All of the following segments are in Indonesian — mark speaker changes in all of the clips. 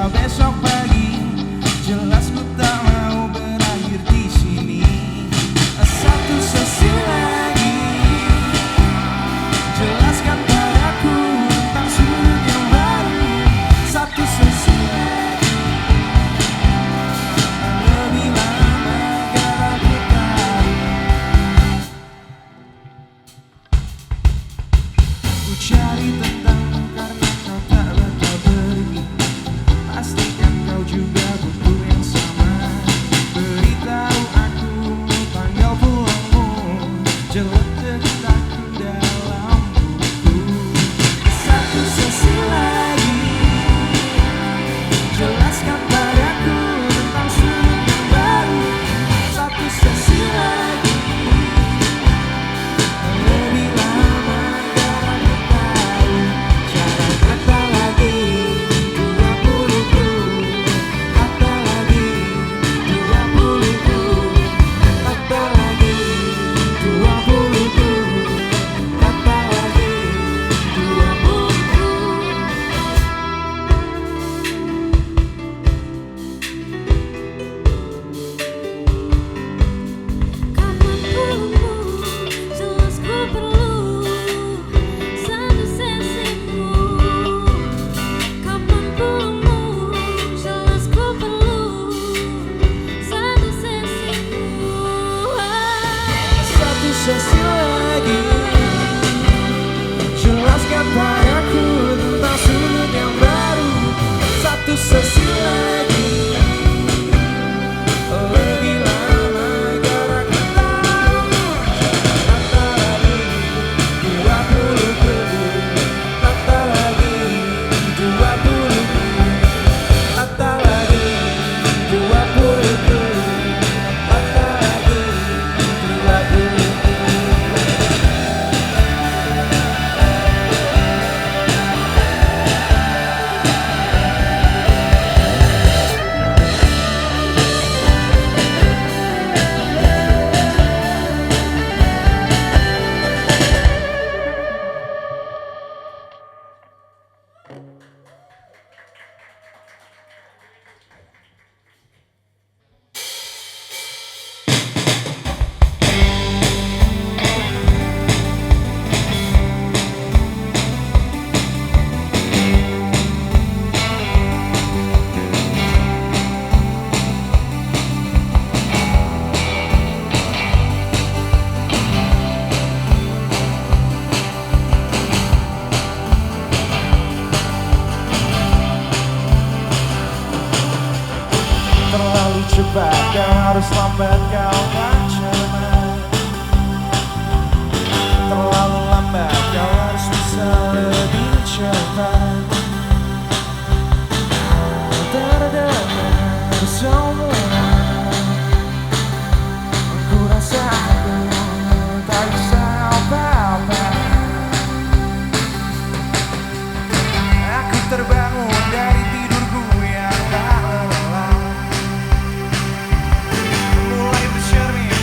Speaker 1: hingga besok pagi. Jelas ku tak mau berakhir di sini. Satu sesi lagi, jelaskan padaku tentang sudut yang baru. Satu sesi lagi, lebih lama agar aku tahu. Ku cari tentangmu karena kau tak bakal pergi. Pastikan kau juga butuh yang sama. Beritahu aku tanggal pulangmu, letakku dalam buku. Satu sesi lagi, jelaskan padaku tentang sudut yang baru. Satu sesi lagi, lebih lama agar aku tahu. Jangan kata lagi 20-ku, kata lagi 20-ku, kata lagi 20-ku, kata lagi 20-ku.
Speaker 2: Kapan pulangmu, jelas ku perlu satu sesimu. Kapan pulangmu, jelas ku perlu satu sesimu.
Speaker 1: Satu sesi lagi, jelaskan padaku tentang sudut yang baru. Satu sesi lagi, lebih lama agar aku tahu. Kata lagi 20-ku, kata lagi 20-ku, kata lagi 20-ku, kata lagi 20-ku. Terlalu cepat, kau harus lambat, kau tak cermat. Terlalu lambat, kau harus bisa lebih cepat. Terdengar semua, ku rasa aku tak bisa apa-apa. Aku terbangun dari tidurku yang tak lelah, mulai bercermin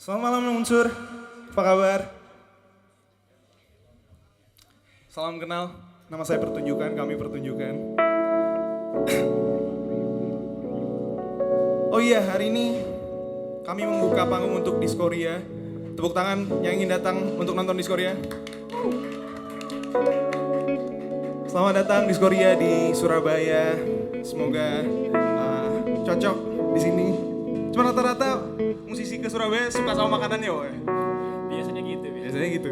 Speaker 1: Selamat malam Unsur, apa kabar? Salam kenal, nama saya Pertunjukan, kami Pertunjukan. Oh iya, hari ini kami membuka panggung untuk Diskoria. Tepuk tangan yang ingin datang untuk nonton Diskoria. Selamat datang Diskoria di Surabaya. Semoga cocok di sini. Cuma rata-rata musisi ke Surabaya suka sama makanannya, woy.
Speaker 3: Biasanya gitu.
Speaker 1: Biasanya gitu.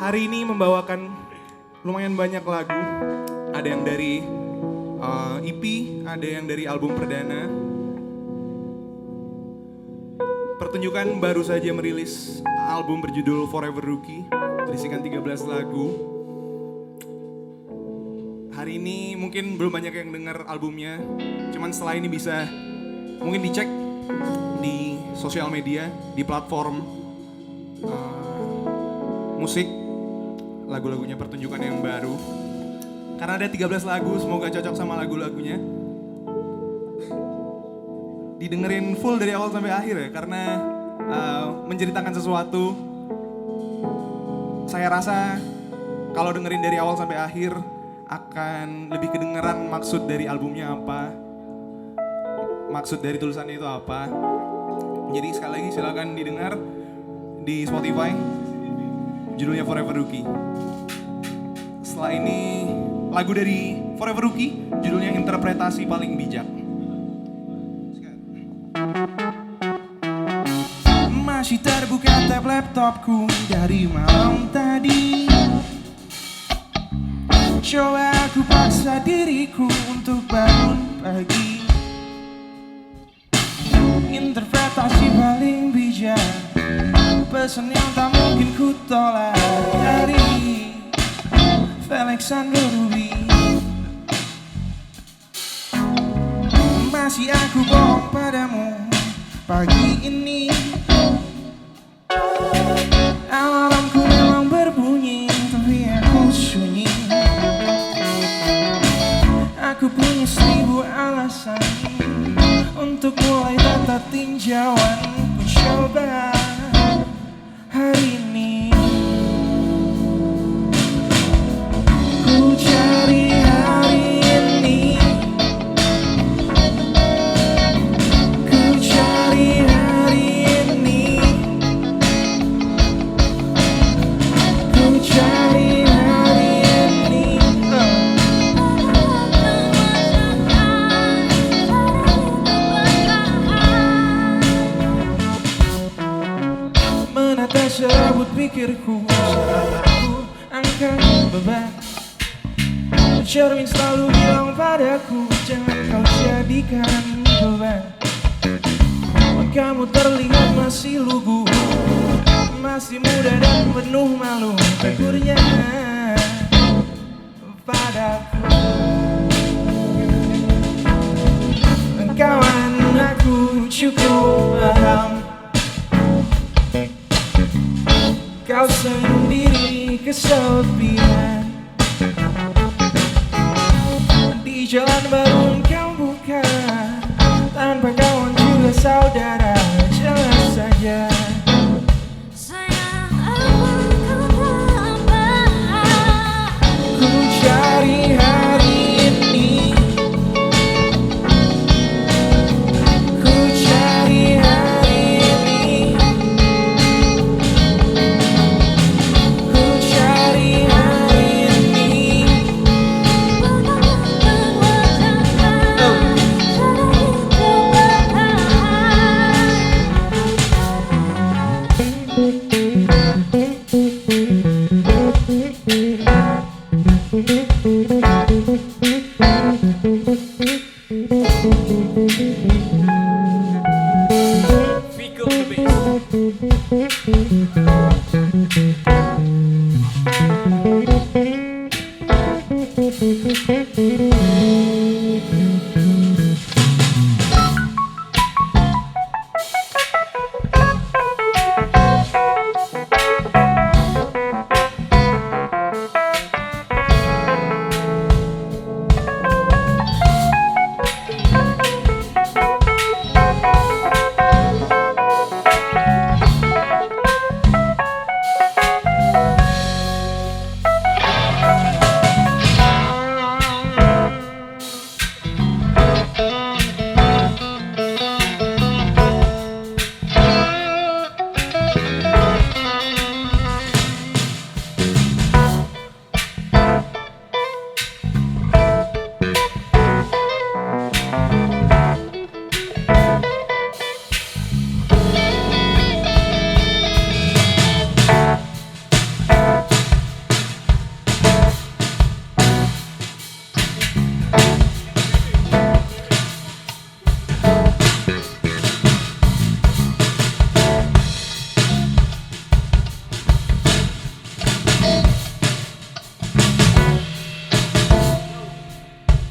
Speaker 1: Hari ini membawakan lumayan banyak lagu. Ada yang dari EP, ada yang dari album perdana. Pertunjukan baru saja merilis album berjudul Forever Rookie, berisikan 13 lagu. Hari ini mungkin belum banyak yang dengar albumnya, cuman setelah ini bisa mungkin dicek di sosial media, di platform musik, lagu-lagunya Pertunjukan yang baru. Karena ada 13 lagu, semoga cocok sama lagu-lagunya. Didengerin full dari awal sampai akhir ya, karena menceritakan sesuatu. Saya rasa kalau dengerin dari awal sampai akhir akan lebih kedengeran maksud dari albumnya apa, maksud dari tulisannya itu apa. Jadi sekali lagi silakan didengar di Spotify, judulnya Forever Rookie. Setelah ini lagu dari Forever Rookie, judulnya Interpretasi Paling Bijak. Masih terbuka tab laptopku dari malam tadi. Coba aku paksa diriku untuk bangun pagi. Interpretasi paling bijak, pesan yang tak mungkin ku tolak dari Alexander Ruby. Masih aku bohong padamu pagi ini. Alarmku memang berbunyi, tapi aku sunyi. Aku punya 1000 alasan untuk mulai tata tinjauan. Ku coba hari ini. Ku cari hari ini. Ku cari hari ini. Ku cari hari ini. Menata serabut pikirku saat aku angkat beban. Cermin selalu bilang padaku, jangan kau jadikan beban. Kamu terlihat masih lugu, masih muda dan penuh malu. Tegurnya padaku, kawan, aku cukup paham. Kau sendiri kesepian di jalan baru kau buka, tanpa kawan juga saudara. Jelas saja
Speaker 2: Sayang, apa kau tambah?
Speaker 1: ku cari hari ini. Ku cari hari ini. Ku cari hari ini.
Speaker 3: Fico the bass.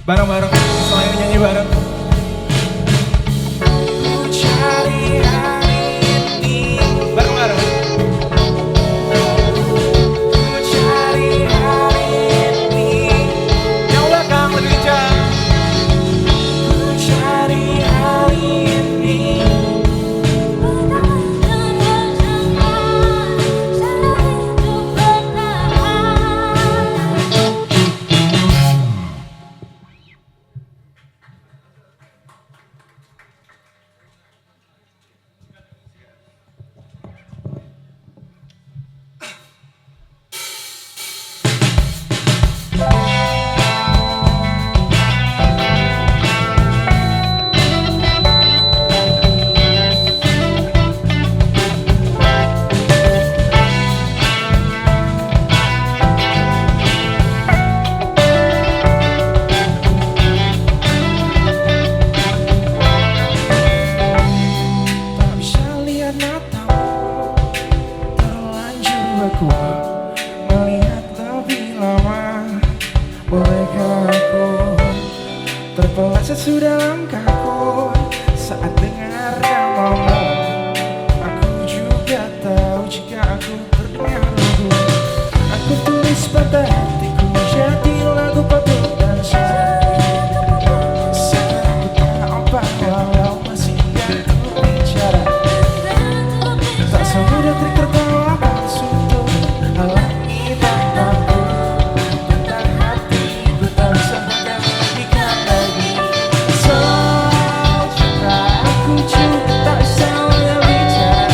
Speaker 1: Bareng-bareng, setelah ini nyanyi bareng. Ku cari hari ini. Bareng-bareng. Ku cari hari ini. Yang belakang lebih kencang. Ku cari hari ini. Tak bisa lihat matamu, terlanjur aku melihat lebih lama. Bolehkah aku terpelat sesudah langkahku saat dengar namamu? Aku juga tahu jika aku terdengar lagu, aku tulis pada hatiku jadi lagu patuh dan sekarang ku tak apa walau masih gantung bicara. Tak semudah trik tertawa suntuk halangi mataku tentang hatiku tak bisa menghentikan lagi. Sejuta aku juga tak bisa berbicara.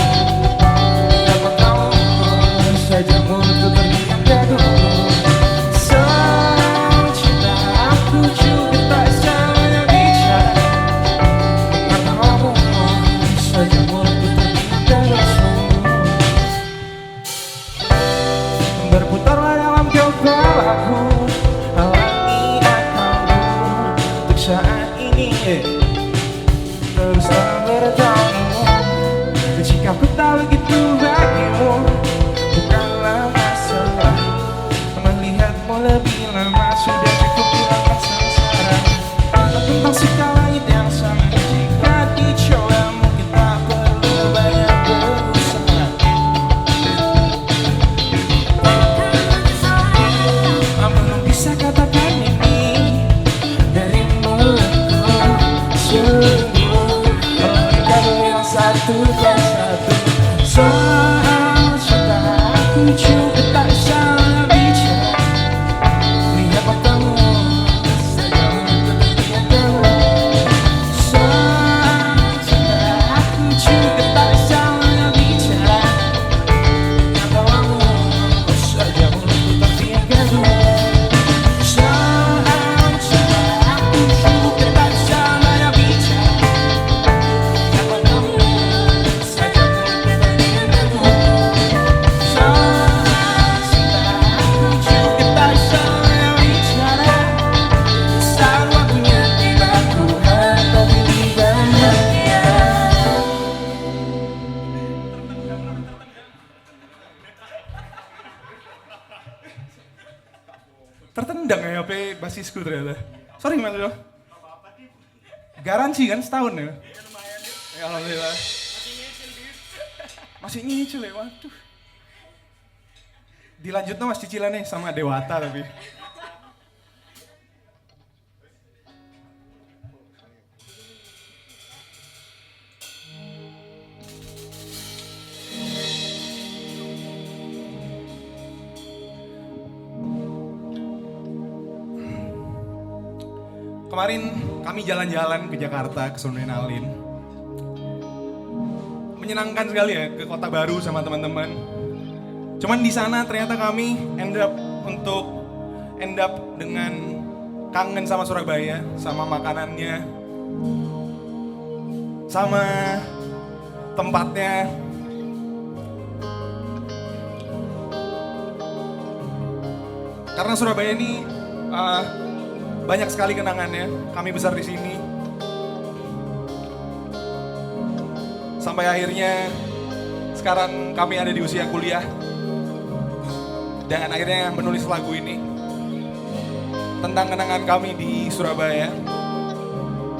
Speaker 1: Dapat tahu saja mulutku terdiam gaduh. Sejuta aku juga tak bisa berbicara. Dapat tahu saja mulutku terdiam gaduh. Berputarlah dalam kepalaku, halangi akalku untuk saat ini. Teruslah bertemu, jika ku tak begitu bagimu, bukanlah masalah. Melihatmu lebih lama sudah cukup hilangkan sengsara. Tentang sikap langit yang sama, jika dicoba mungkin tak perlu banyak berusaha. Belum bisa katakan ini dari mulutku. Sungguh mereka yang satu dan satu. Soal cinta aku juga tak bisa bicara. Lihat matamu saja untuk terdiam. Soal cinta aku juga tak bisa bicara. Lihat tawamu saja mulutku terdiam gaduh. Tertendang ya HP basisku ternyata. Sorry mas yo. Garansi kan setahun ya? Ya alhamdulillah. Masih nyicil ya, waduh. Dilanjutnya mas cicilannya sama Dewata tapi. Kemarin kami jalan-jalan ke Jakarta, ke Sondenalin. Menyenangkan sekali ya ke kota baru sama teman-teman. Cuman di sana ternyata kami end up dengan kangen sama Surabaya, sama makanannya, sama tempatnya. Karena Surabaya ini banyak sekali kenangannya. Kami besar di sini. Sampai akhirnya sekarang kami ada di usia kuliah. Dan akhirnya menulis lagu ini. tentang kenangan kami di Surabaya,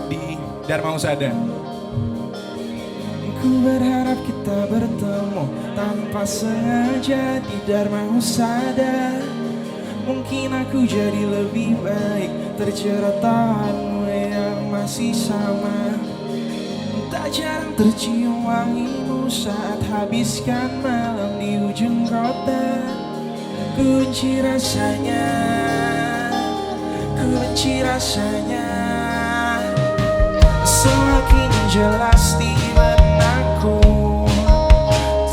Speaker 1: di Dharma Husada. Ku berharap kita bertemu tanpa sengaja di Dharma Husada. Mungkin aku jadi lebih baik terjerat tanganmu yang masih sama. Tak jarang tercium wangimu saat habiskan malam di ujung kota. Ku benci rasanya, ku benci rasanya. Semakin jelas di benakku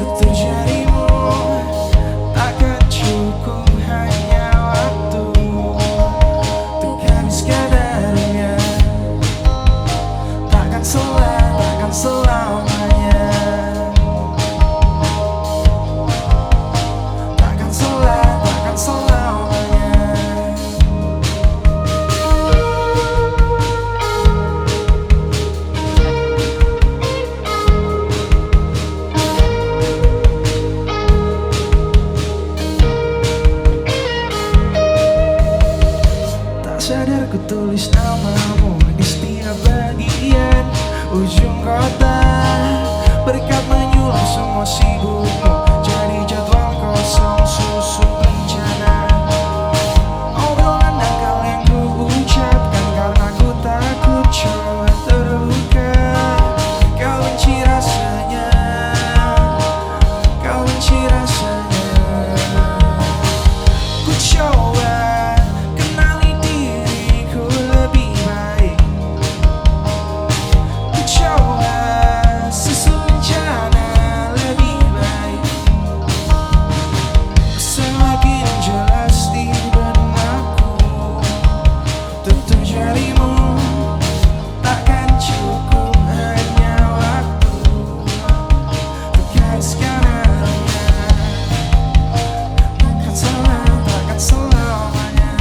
Speaker 1: tutur jarimu takkan cukup hanya waktu untuk habiskan darinya. Takkan selamanya. Takkan selamanya. Tak sadar ku tulis namamu di setiap bagian ujung kota. Berkat menyulam semua sibukmu jadi jadwal kosong susun rencana. Obrolan dangkal yang ku ucapkan karena ku takut coba terluka. Kau benci rasanya, kau benci rasanya. Ku coba kenali diriku lebih baik. Ku coba susun rencana lebih baik. Semakin jelas di benakku tutur jarimu takkan cukup hanya waktu untuk habiskan harinya. Takkan selamanya. Takkan selamanya.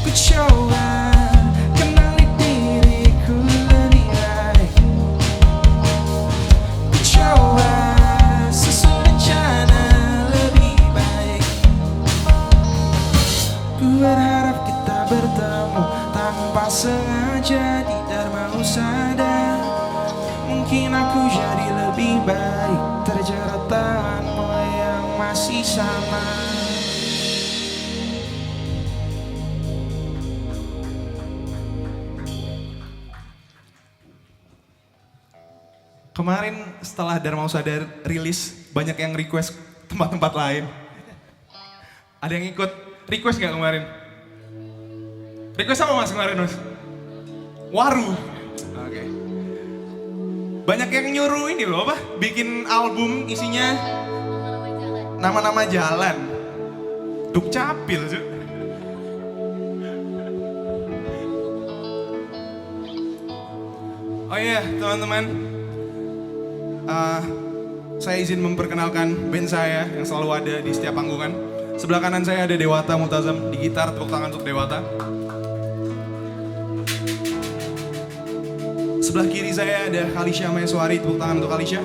Speaker 1: Ku coba kenali diriku lebih baik. Ku coba susun rencana lebih baik. Ku berharap kita bertemu tanpa sengaja di Dharma Husada. Mungkin aku jadi lebih baik terjerat tanganmu yang masih sama. Kemarin setelah Dharma Husada rilis, banyak yang request tempat-tempat lain. Ada yang ikut request gak kemarin? Request apa mas kemarin mas? Waru. Oke. Banyak yang nyuruh ini loh apa? Bikin album isinya nama-nama jalan. Duk capil cuy. Oh iya teman-teman. Saya izin memperkenalkan band saya yang selalu ada di setiap panggungan. Sebelah kanan saya ada Dewata Multazam di gitar, tepuk tangan untuk Dewata. Sebelah kiri saya ada Khalisha Maheswari, tepuk tangan untuk Khalisha.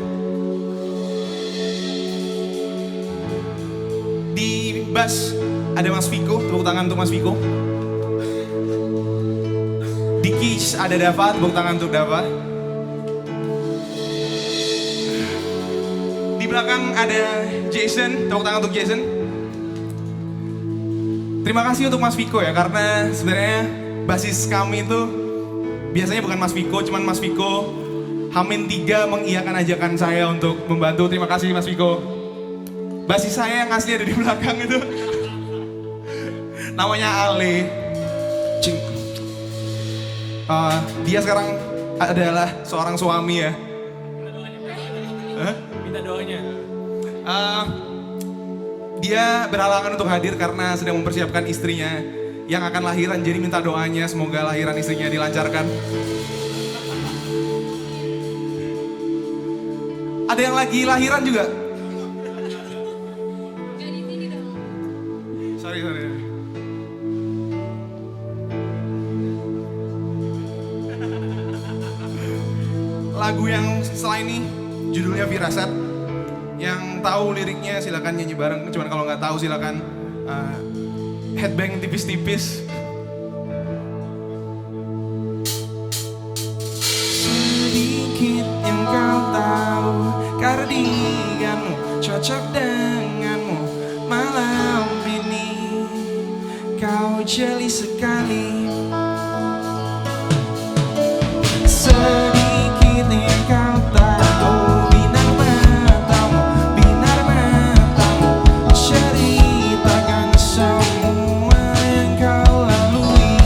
Speaker 1: Di bass ada Mas Viko, tepuk tangan untuk Mas Viko. Di keys ada Dava, tepuk tangan untuk Dava. Di belakang ada Jason, tepuk tangan untuk Jason. Terima kasih untuk Mas Viko ya, karena sebenarnya basis kami itu biasanya bukan Mas Viko, cuman Mas Viko H-3 mengiyakan ajakan saya untuk membantu. Terima kasih Mas Viko. Basis saya yang asli ada di belakang itu. Namanya Ale. Dia sekarang adalah seorang suami ya.
Speaker 3: Minta doanya.
Speaker 1: Dia berhalangan untuk hadir karena sedang mempersiapkan istrinya yang akan lahiran. Jadi minta doanya semoga lahiran istrinya dilancarkan. Ada yang lagi lahiran juga? Sorry. Lagu yang selain ini judulnya Firasat. Yang tahu liriknya silakan nyanyi bareng. Cuman kalau nggak tahu silakan headbang tipis-tipis. Sedikit yang kau tahu, kardiganmu cocok denganmu. Malam ini kau jeli sekali. Sedikit yang kau tahu, binar matamu ceritakan semua yang kau lalui.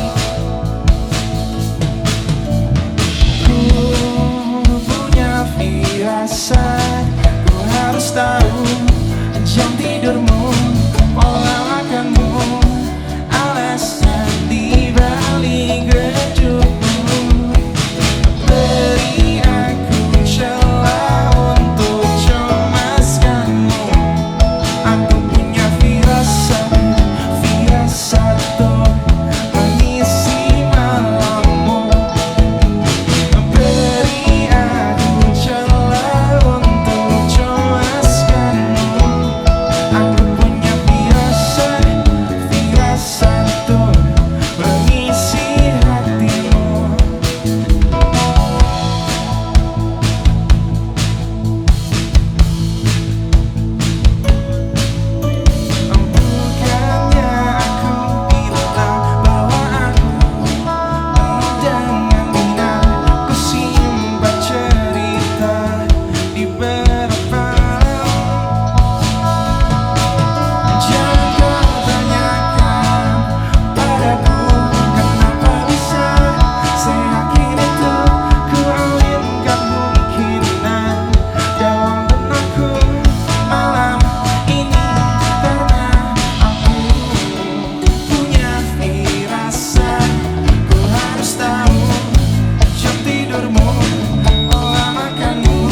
Speaker 1: Ku punya firasat, ku harus tahu jam tidurmu, pola makanmu, alasan dibalik redupmu. Beri aku celah untuk cemaskanmu. Aku punya firasat, firasat untuk mengisi malammu. Beri aku celah untuk cemaskanmu. Aku punya firasat, firasat untuk mengisi hatimu. Bukannya aku bilang bahwa aku penuh dengan minat. Ku simpan cerita di beberapa jangan kau tanyakan padaku kenapa bisa seyakin itu. Ku awinkan kemungkinan dalam benakku malam ini, karena aku punya firasat. Ku harus tahu jam tidurmu, pola makanmu,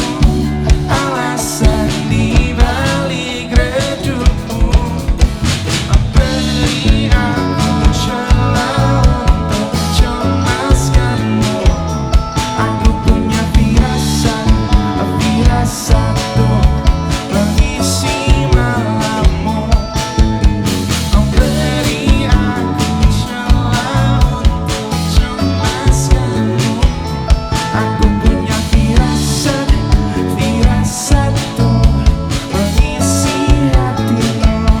Speaker 1: alasan dibalik redupmu. Beri aku celah untuk cemaskanmu. Aku punya firasat, firasat untuk mengisi malammu. Beri aku celah untuk cemaskanmu. Aku punya firasat, firasat untuk mengisi hatimu.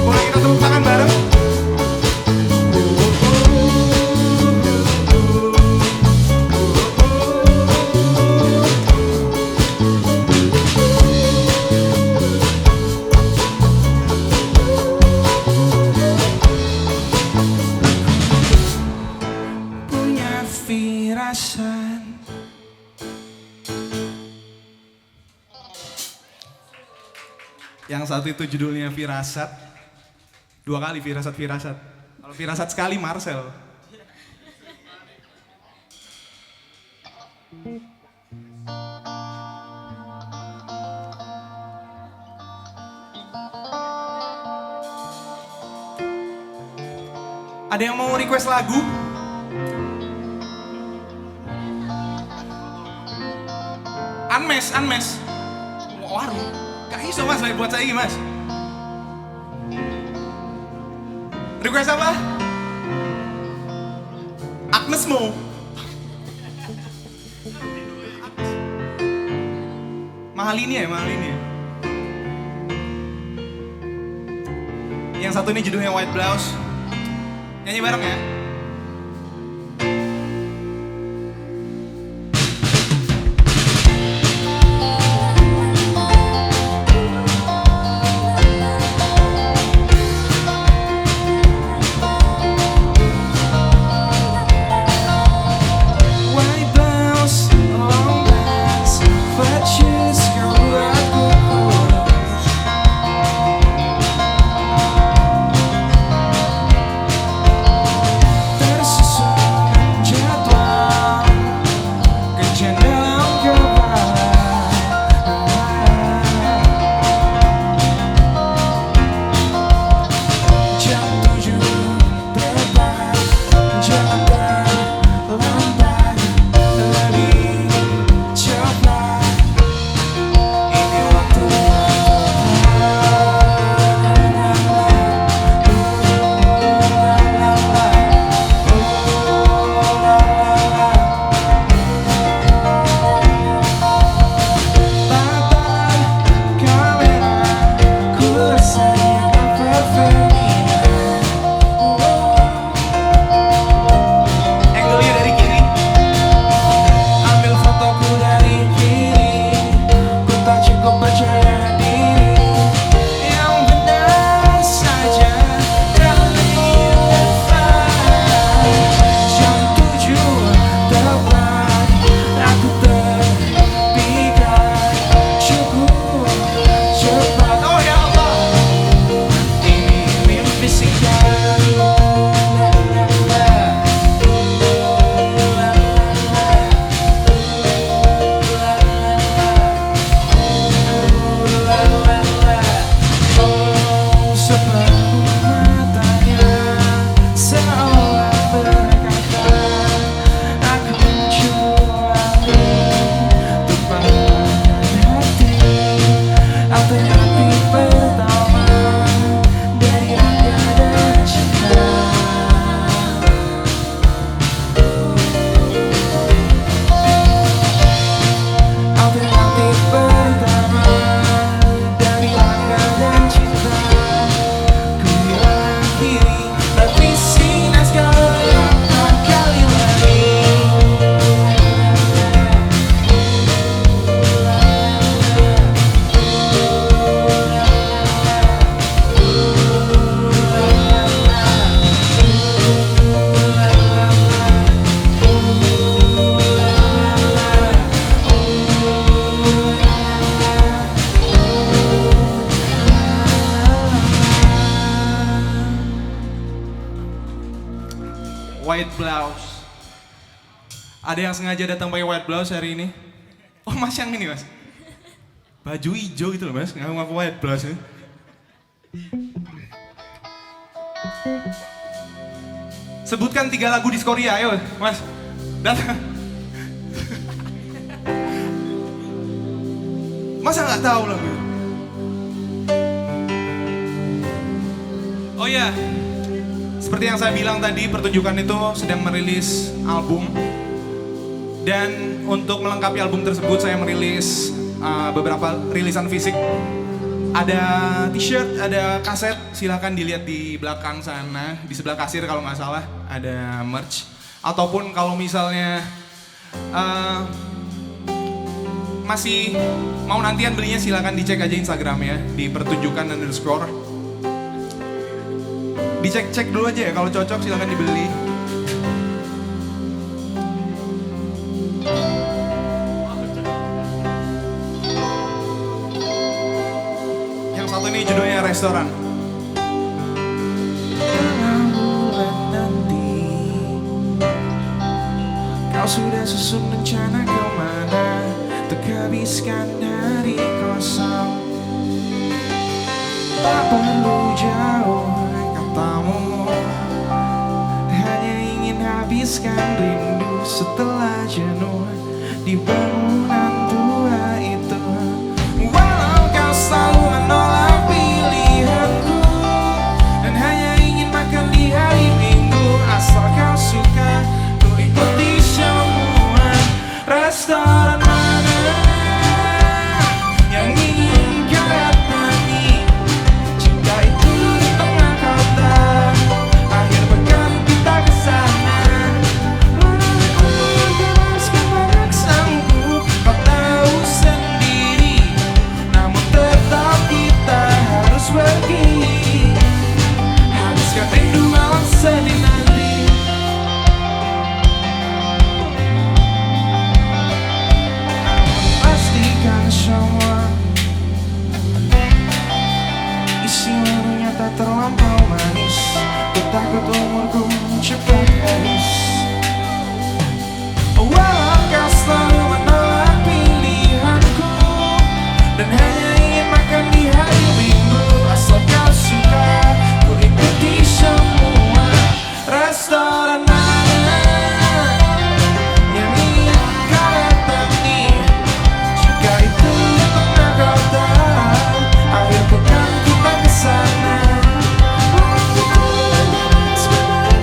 Speaker 1: Boleh kita tepuk tangan bareng? Punya firasat. Yang satu itu judulnya Firasat. Dua kali firasat. Kalau firasat sekali Marcel. Ada yang mau request lagu? Unmesh. Waduh, gak iso mas, buat saya mas. Request apa? Agnes Mo. Mahal ini ya. Yang satu ini judulnya White Blouse. Nyanyi bareng ya. White blouse, long legs, flat shoes, kau buatku kurus. white blouse. Ada yang sengaja datang pakai white blouse hari ini? Oh mas yang ini mas? Baju hijau gitu loh mas, ngaku-ngaku white blouse ya. Sebutkan 3 lagu di Korea, ayo mas. Datang. Masa nggak tahu lagu? Oh ya, seperti yang saya bilang tadi, pertunjukan itu sedang merilis album. Dan untuk melengkapi album tersebut saya merilis beberapa rilisan fisik. Ada t-shirt, ada kaset, silahkan dilihat di belakang sana, di sebelah kasir kalau nggak salah, ada merch. Ataupun kalau misalnya masih mau nantian belinya, silahkan dicek aja Instagramnya di pertunjukan_. Dicek-cek dulu aja ya, kalau cocok silahkan dibeli. Yang satu ini judulnya Restoran. Tengah bulan nanti, kau sudah susun rencana kemana untuk habiskan hari kosong. Tak perlu jauh katamu, hanya ingin habiskan rindu setelah jenuh di bangunan tua itu. Walau kau selalu menolak pilihanku dan hanya ingin makan di hari Minggu, asal kau suka ku ikuti semua. Restoran mana yang ingin kau datangi? Jika itu di tengah kota, akhir pekan kita kesana. Aku melepaskan banyak sanggup, kau tahu sendiri. Namun tetap kita harus pergi, habiskan rindu malam sedih nanti. Pastikan semua isi warungnya tak terlampau manis. Ku takut umurku cepat habis. Walau kau selalu menolak pilihanku dan hanya ingin makan di hari Minggu, asal kau suka ku ikuti semua. Restoran mana yang ingin kau datangi? Jika itu di tengah kota, akhir pekan kita kesana. Aku melepaskan banyak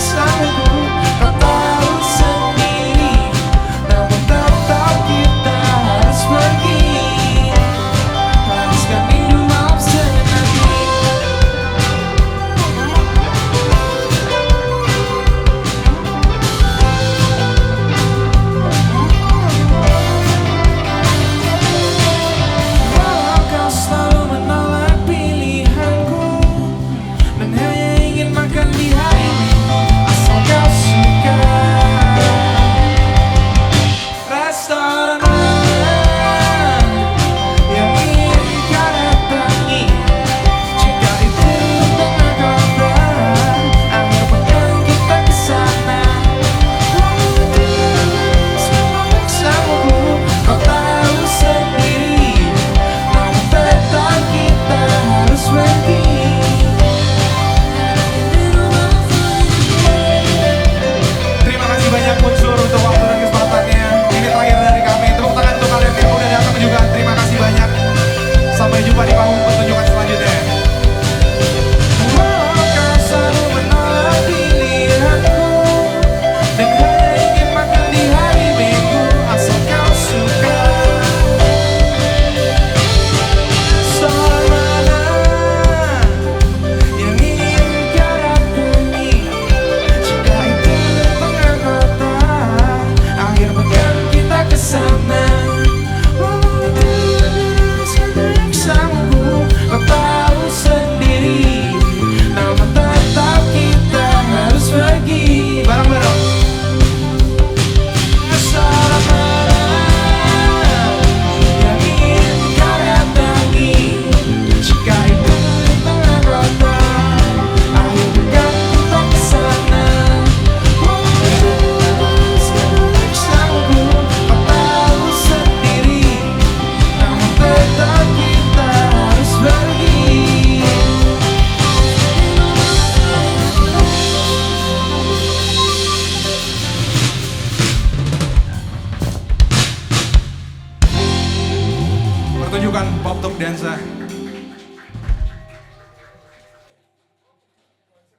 Speaker 1: tunjukkan Pop Top Dansa.